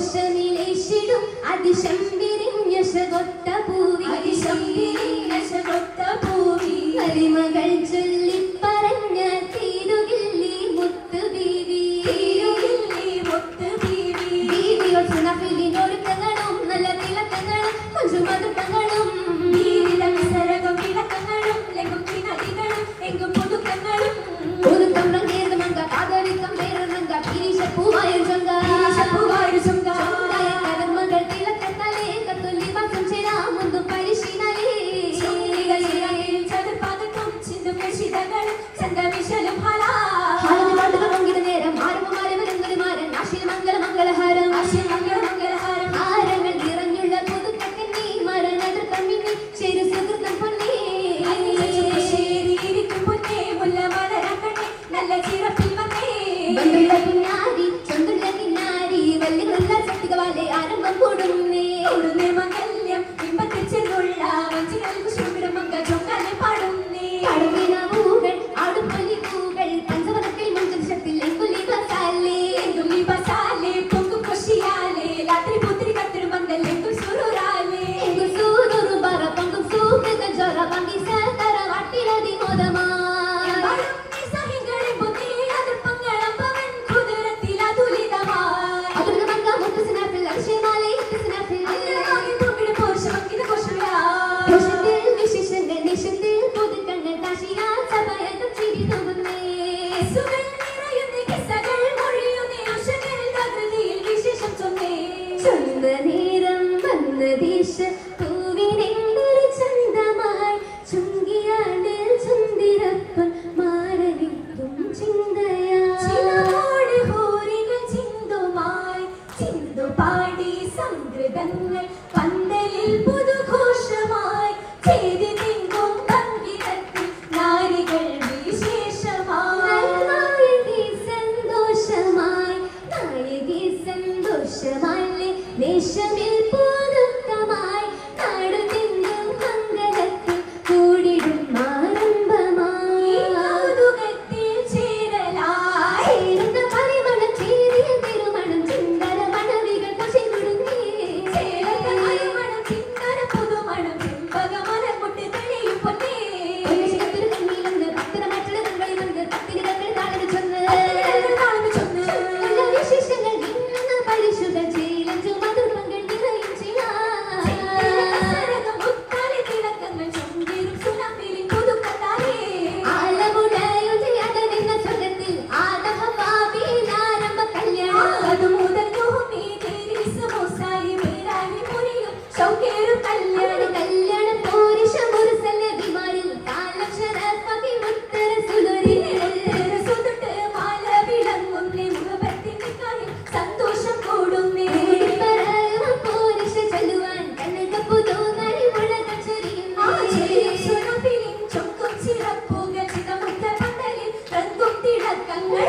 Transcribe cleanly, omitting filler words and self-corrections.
ഘോഷനിലേശിടും അതിശംബിരിഞ്ഞശകൊത്ത പൂവി മരിമകൾ ചൊല്ലിപ്പറഞ്ഞ തീരുകില്ലി മുത്ത് ബീവി ബീവിയൊരുക്കങ്ങളും നല്ല തിളക്കങ്ങളും കൊഞ്ചുമതുക്കങ്ങളും വിളക്കങ്ങളും നദികളും എങ്കും പുതുക്കങ്ങളും പുതുക്കം റങ്ങേത് മങ്ക കാതലിക്കം വേറൊരുങ്ക പീരിശപ്പൂവായൊരു ചൊങ്ക കടമകൾ തിളക്കത്തലേ കത്തുല്ലി വാസം ചേരാ മുന്തും പരിശീലനേ ചതുർപാദക്കും ചിന്തും കശിതകളും ചന്തവിശലും ഹാലാടുകൾ പൊങ്കിത നേരം മാരന്മാരൻ മംഗളഹാരം ഹാരങ്ങൾ നിറഞ്ഞുള്ള പുതുക്കത്തിൻ്റെ മരണ കമ്മിനി ശരി സുഹൃത്തം പൊന്നേ നല്ല ചിറപ്പിൽ വന്നേ ബന്ധുള്ള പിന്നാരി ചന്തുള്ള കിന്നാരി വല്ലികളുള്ള സത്യവാലെ ആരംഭം കൂടുന്നേ മംഗല്യം ഇമ്പത്തിൽ ചെന്നുള്ള വഞ്ചികൾക്ക് ശുഭിരമംഗ ചൊങ്കാലെ പാടുന്നേ കടുവിന പൂകൾ ആടുപൊലി പൂകൾ പഞ്ചവനത്തിൽ മഞ്ചത്തിൽ എങ്കുലി ബസാലേ പൊങ്കും കൊഷിയാലേ രാത്രി പുത്തിരി കത്തിടും വന്നൽ എങ്കും സുറുറാലേ സുറുറു പറ പൊങ്കും സൂകൃത ജോറ പങ്കി സതര വാട്ടിലതി മോദമാ ചന്ദനേരം വന്ന ദേശ പൂവിനെന്തൊരു ചന്തമായി ചുങ്കിയാണ് ചന്ദിരപ്പൻ മാരനിക്കും ചിന്തയോട് ഹോരികൾ ചിന്തുമായി ചിന്തു പാടി സംഗൃതങ്ങൾ പന്തലിൽ പുതുഘോഷമായി ചെയ്തി തിങ്കും പങ്കിടത്തിൽ നാരികൾ വിശേഷമായി സന്തോഷമായി ദേശമിൽ പൂതുക്കമായി നാടു തിങ്കും മംഗളത്തിൽ കൂടിടും ആരംഭമായി കൗതുകത്തിൽ ചേരലായി ചേരുന്ന പരിമളം ചേരിയ തിരുമണം ചിന്തര മണവികൾ പശിവിടുന്നേ മണം ചിന്തര പുതുമണം ചെമ്പകമലർ മുട്ട് തെളിയും പൊന്നേ തിരുകണ്ണിലൊന്ന് ഭക്തര മറ്റുള്ള തങ്ങളിൽ വന്ന് പത്തിരികൾ താളന് ചൊന്ന് വിശേഷങ്ങൾ പരിശുദ്ധ ചേലഞ്ചു മധുർമങ്ങൾ നിറയും മുത്താലി തിളക്കങ്ങൾ ചുണ്ടിരും സുനാമിലിൻ പുതുക്കത്താലേ ആലമുടയുതി അതനെന്ന സ്വരത്തിൽ ആദഹഭാവിയിൽ ആരംഭ കല്യാണം അതുമുതൽ ഭൂമി സമൂസായി പേരായി മുറിയും സൗകര്യം കല്യാണം പോരിഷ മുറുസല്ല വിമാരിൽ കാലം ശരപ്പകി മുത്തര സുലുരി സുതുട്ട് മാല വിളങ്ങുന്നേ മുഖപത്തിൻ്റെ കാര്യം സന്തോഷം കൂടുന്നേ പോരിഷ ചൊല്ലുവാൻ കനകപ്പുതോ നരിമുളകൾ ചൊരിയുന്നേ ചൊക്കും ചിറപ്പുകൾ ചിതമുത്ത പന്തലിൽ തങ്കും തിളക്കങ്ങൾ